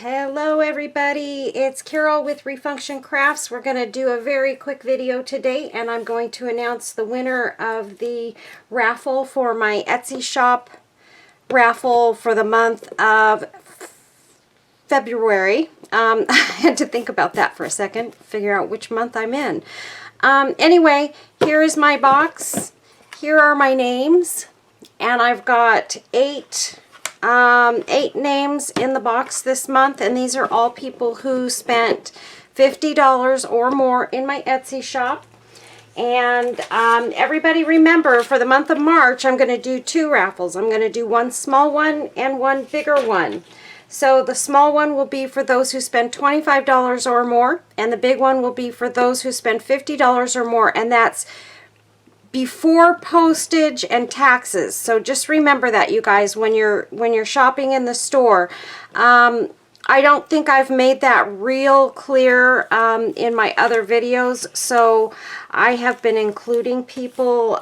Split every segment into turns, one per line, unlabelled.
Hello everybody, it's Carol with Refunction Crafts. We're going to do a very quick video today and I'm going to announce the winner of the raffle for my Etsy shop raffle for the month of February. I had to think about that for a second, figure out which month I'm in. Anyway, here is my box. Here are my names and I've got eight names in the box this month, and these are all people who spent $50 or more in my Etsy shop. And everybody remember, for the month of March, I'm going to do two raffles. I'm going to do one small one and one bigger one. So the small one will be for those who spend $25 or more, and the big one will be for those who spend $50 or more, and that's before postage and taxes. So just remember that, you guys, when you're shopping in the store. I don't think I've made that real clear in my other videos, so I have been including people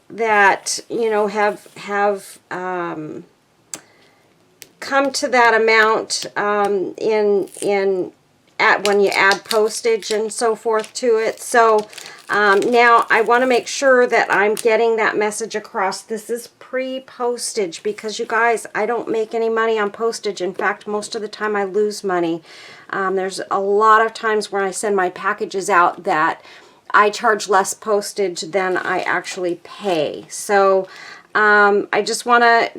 that, you know, have come to that amount when you add postage and so forth to it. So now I want to make sure that I'm getting that message across. This is pre-postage because, you guys, I don't make any money on postage. In fact, most of the time I lose money. There's a lot of times where I send my packages out that I charge less postage than I actually pay. So I just want to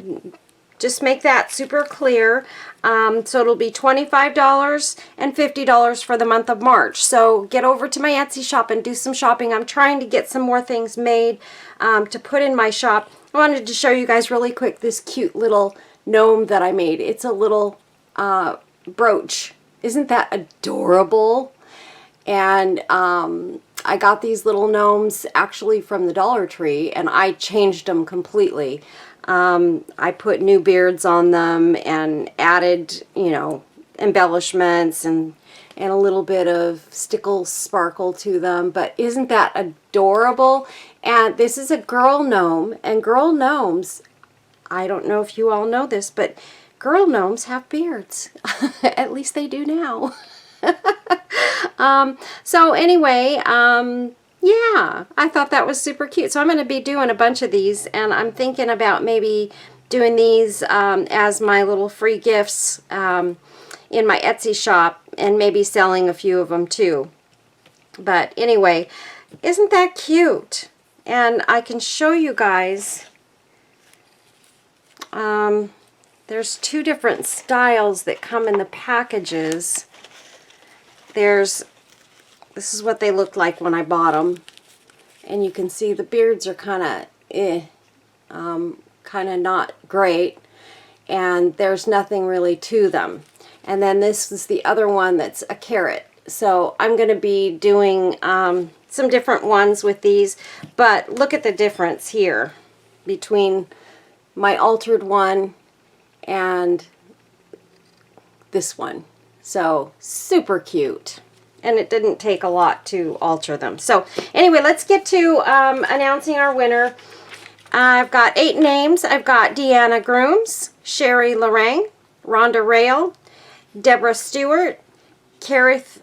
make that super clear. So it'll be $25 and $50 for the month of March. So get over to my Etsy shop and do some shopping. I'm trying to get some more things made to put in my shop. I wanted to show you guys really quick this cute little gnome that I made. It's a little brooch. Isn't that adorable? And I got these little gnomes actually from the Dollar Tree, and I changed them completely. I put new beards on them and added, you know, embellishments and a little bit of stickle sparkle to them. But isn't that adorable? And this is a girl gnome, and girl gnomes, I don't know if you all know this, but girl gnomes have beards. At least they do now. So anyway, yeah, I thought that was super cute. So I'm going to be doing a bunch of these, and I'm thinking about maybe doing these as my little free gifts in my Etsy shop, and maybe selling a few of them too. But anyway, isn't that cute? And I can show you guys, there's two different styles that come in the packages. This is what they looked like when I bought them, and you can see the beards are kind of not great, and there's nothing really to them. And then this is the other one that's a carrot. So I'm going to be doing some different ones with these, but look at the difference here between my altered one and this one. So super cute. And it didn't take a lot to alter them. So anyway, let's get to announcing our winner. I've got 8 names. I've got Deanna Grooms, Sherry Lorraine, Rhonda Rail, Deborah Stewart, Carith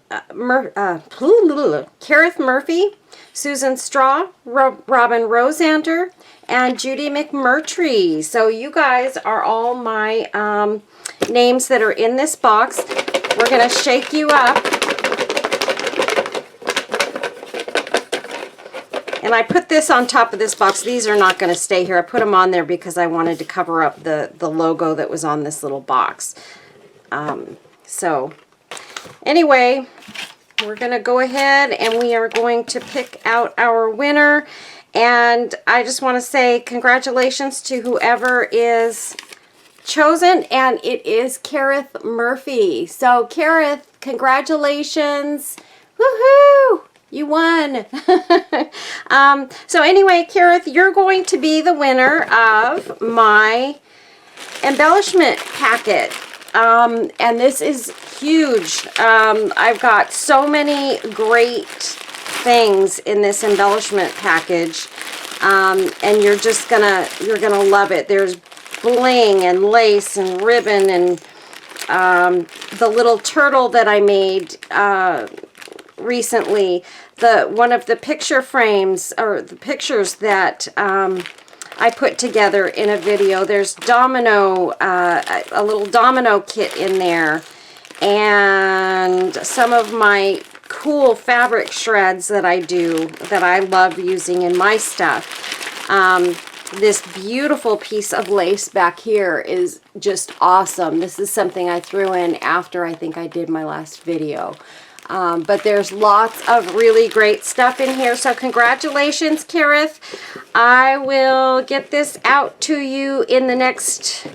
Murphy, Susan Straw, Robin Rosander, and Judy McMurtry. So you guys are all my names that are in this box. We're going to shake you up. And I put this on top of this box. These are not going to stay here. I put them on there because I wanted to cover up the logo that was on this little box. So anyway, we're going to go ahead and we are going to pick out our winner. And I just want to say congratulations to whoever is chosen, and it is Carith Murphy. So Carith, congratulations. Woohoo! You won. So anyway, Carith, you're going to be the winner of my embellishment packet. And this is huge. I've got so many great things in this embellishment package. And you're gonna love it. There's bling and lace and ribbon and the little turtle that I made recently, one of the picture frames, or the pictures that I put together in a video. There's domino, a little domino kit in there, and some of my cool fabric shreds that I do that I love using in my stuff. This beautiful piece of lace back here is just awesome. This is something I threw in after I think I did my last video. But there's lots of really great stuff in here. So congratulations, Kareth. I will get this out to you in the next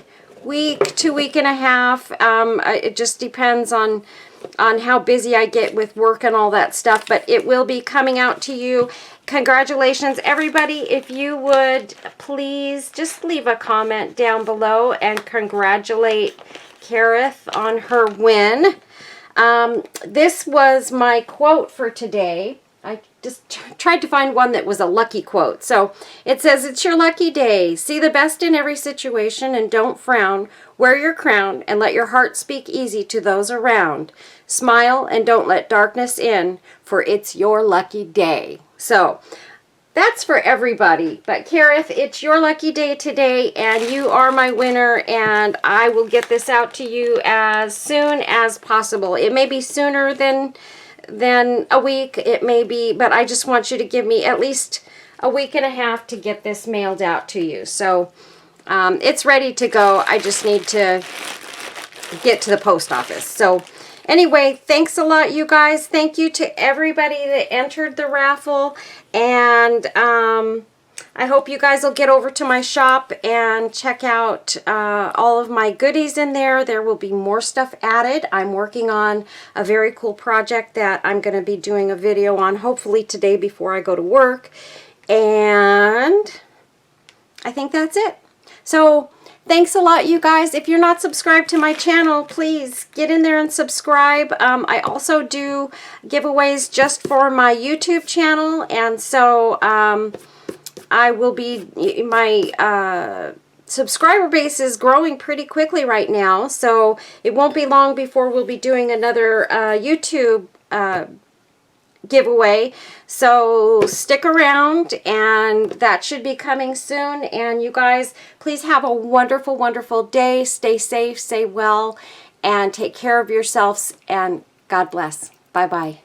week to week and a half. It just depends on how busy I get with work and all that stuff, but it will be coming out to you. Congratulations, everybody. If you would please just leave a comment down below and congratulate Kareth on her win. This was my quote for today. I just tried to find one that was a lucky quote. So it says, "It's your lucky day. See the best in every situation and don't frown. Wear your crown and let your heart speak easy to those around. Smile and don't let darkness in, for it's your lucky day." So that's for everybody. But Kareth, it's your lucky day today, and you are my winner, and I will get this out to you as soon as possible. It may be sooner than a week, it may be, but I just want you to give me at least a week and a half to get this mailed out to you. So it's ready to go. I just need to get to the post office. So anyway, thanks a lot, you guys. Thank you to everybody that entered the raffle. And I hope you guys will get over to my shop and check out all of my goodies in there. There will be more stuff added. I'm working on a very cool project that I'm going to be doing a video on, hopefully today before I go to work. And I think that's it. So thanks a lot, you guys. If you're not subscribed to my channel, please get in there and subscribe. I also do giveaways just for my YouTube channel, and so I will be, my subscriber base is growing pretty quickly right now, so it won't be long before we'll be doing another YouTube giveaway. So stick around, and that should be coming soon. And you guys, please have a wonderful, wonderful day. Stay safe, stay well, and take care of yourselves, and God bless. Bye-bye.